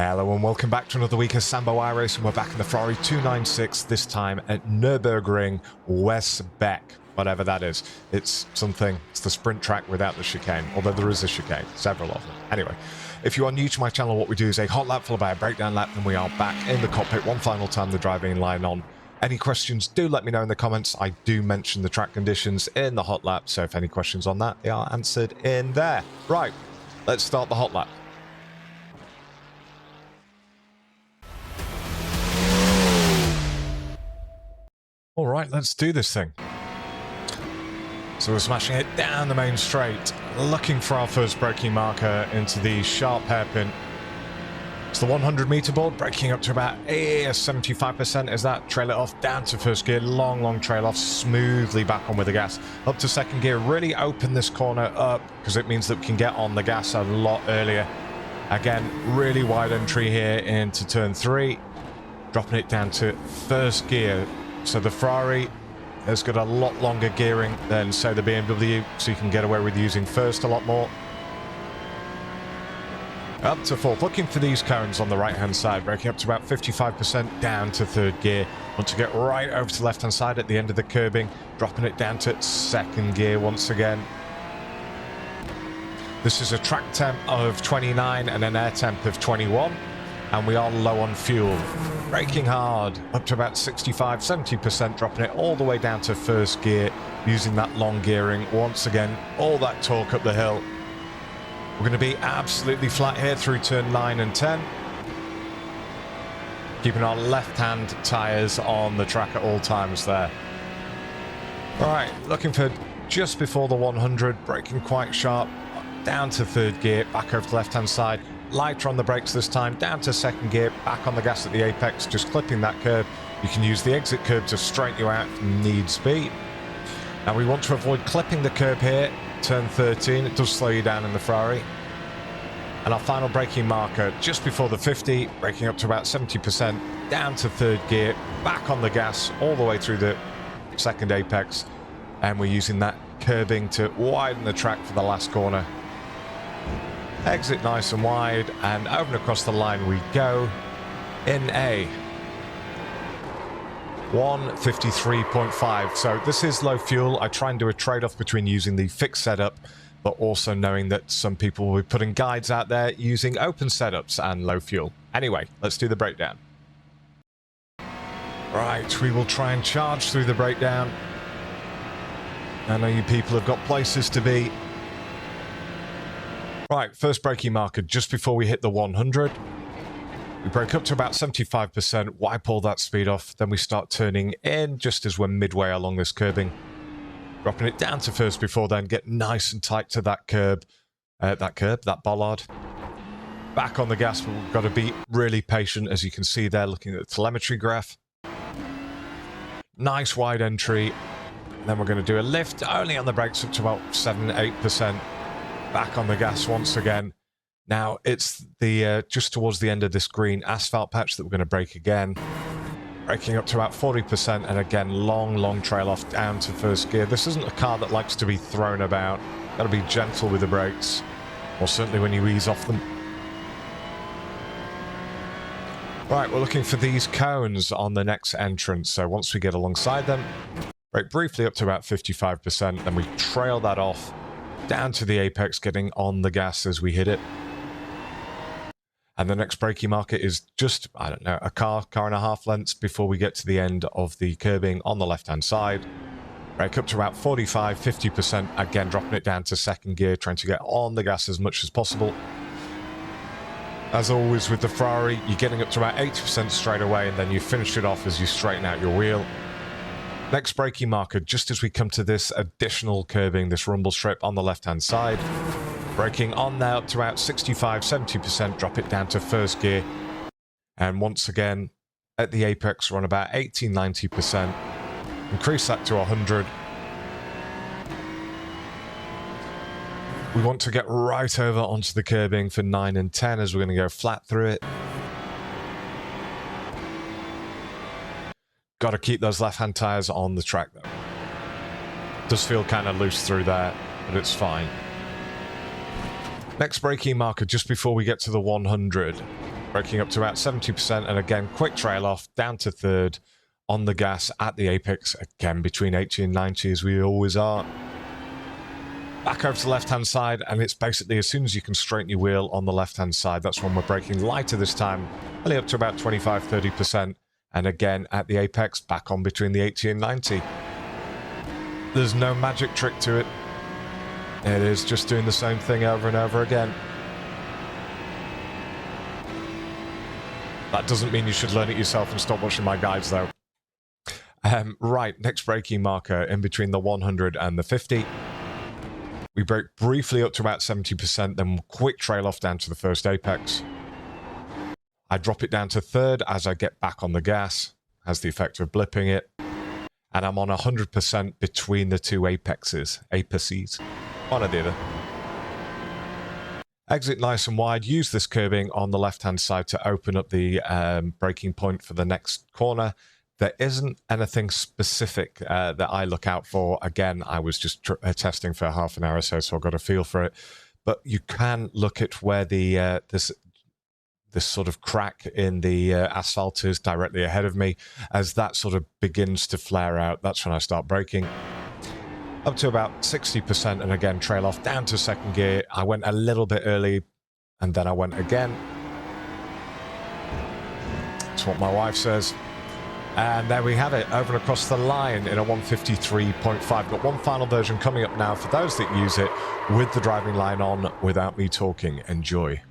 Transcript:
Hello and welcome back to another week of Sambo iRacing. We're back in the Ferrari 296, this time at Nurburgring WES BEC, whatever that is. It's something, it's the sprint track without the chicane, although there is a chicane, several of them. Anyway, if you are new to my channel, what we do is a hot lap followed by a breakdown lap, and we are back in the cockpit one final time, the driving line on. Any questions, do let me know in the comments. I do mention the track conditions in the hot lap, so if any questions on that, they are answered in there. Right, let's start the hot lap. All right, let's do this thing. So we're smashing it down the main straight, looking for our first braking marker into the sharp hairpin. It's the 100-meter board, braking up to about 75%. Is that? Trail it off down to first gear, long trail off, smoothly back on with the gas. Up to second gear, really open this corner up because it means that we can get on the gas a lot earlier. Again, really wide entry here into turn 3, dropping it down to first gear. So the Ferrari has got a lot longer gearing than, say, the BMW, so you can get away with using first a lot more. Up to fourth, looking for these cones on the right-hand side, braking up to about 55% down to third gear. Want to get right over to the left-hand side at the end of the curbing, dropping it down to second gear once again. This is a track temp of 29 and an air temp of 21. And we are low on fuel. Braking hard, up to about 65-70%, dropping it all the way down to first gear, using that long gearing. Once again, all that torque up the hill. We're going to be absolutely flat here through turn 9 and 10. Keeping our left-hand tyres on the track at all times there. All right, looking for just before the 100, braking quite sharp, down to third gear, back over to the left-hand side. Lighter on the brakes this time, down to second gear, back on the gas at the apex, just clipping that curb. You can use the exit curb to straighten you out if needs be. Now we want to avoid clipping the curb here, turn 13, it does slow you down in the Ferrari. And our final braking marker, just before the 50, braking up to about 70%, down to third gear, back on the gas, all the way through the second apex. And we're using that curbing to widen the track for the last corner. Exit nice and wide, and over and across the line we go in a 153.5. So this is low fuel. I try and do a trade-off between using the fixed setup, but also knowing that some people will be putting guides out there using open setups and low fuel. Anyway, let's do the breakdown. Right, we will try and charge through the breakdown. I know you people have got places to be. Right, first braking marker just before we hit the 100. We brake up to about 75%, wipe all that speed off, then we start turning in just as we're midway along this curbing. Dropping it down to first before then, get nice and tight to that curb, that bollard. Back on the gas, but we've got to be really patient, as you can see there, looking at the telemetry graph. Nice wide entry. Then we're going to do a lift, only on the brakes up to about 7-8%. Back on the gas once again. Now it's the just towards the end of this green asphalt patch that we're going to brake again. Braking up to about 40%, and again long trail off down to first gear. This isn't a car that likes to be thrown about. Got to be gentle with the brakes, or certainly when you ease off them. Right, we're looking for these cones on the next entrance. So once we get alongside them, brake briefly up to about 55%, then we trail that off down to the apex, getting on the gas as we hit it. And the next braking marker is just, I don't know, a car and a half lengths before we get to the end of the curbing on the left-hand side. Brake up to about 45-50%, again dropping it down to second gear, trying to get on the gas as much as possible. As always with the Ferrari, you're getting up to about 80% straight away, and then you finish it off as you straighten out your wheel. Next braking marker, just as we come to this additional curbing, this rumble strip on the left-hand side. Braking on there up to about 65-70%, drop it down to first gear. And once again, at the apex, we're on about 80-90%. Increase that to 100. We want to get right over onto the curbing for 9 and 10, as we're going to go flat through it. Got to keep those left-hand tyres on the track, though. Does feel kind of loose through there, but it's fine. Next braking marker just before we get to the 100. Braking up to about 70%, and again, quick trail off, down to third, on the gas at the apex, again between 80 and 90 as we always are. Back over to the left-hand side, and it's basically as soon as you can straighten your wheel on the left-hand side, that's when we're braking lighter this time, only up to about 25-30%, and again at the apex, back on between the 80 and 90. There's no magic trick to it. It is just doing the same thing over and over again. That doesn't mean you should learn it yourself and stop watching my guides, though. Right, next braking marker in between the 100 and the 50. We brake briefly up to about 70%, then quick trail off down to the first apex. I drop it down to third as I get back on the gas, has the effect of blipping it. And I'm on 100% between the two apeces, one or the other. Exit nice and wide, use this curbing on the left-hand side to open up the braking point for the next corner. There isn't anything specific that I look out for. Again, I was just testing for half an hour or so I got a feel for it. But you can look at where the this sort of crack in the asphalt is directly ahead of me. As that sort of begins to flare out, that's when I start braking. Up to about 60%, and again, trail off down to second gear. I went a little bit early, and then I went again. That's what my wife says. And there we have it, over and across the line in a 153.5. Got one final version coming up now for those that use it with the driving line on without me talking. Enjoy.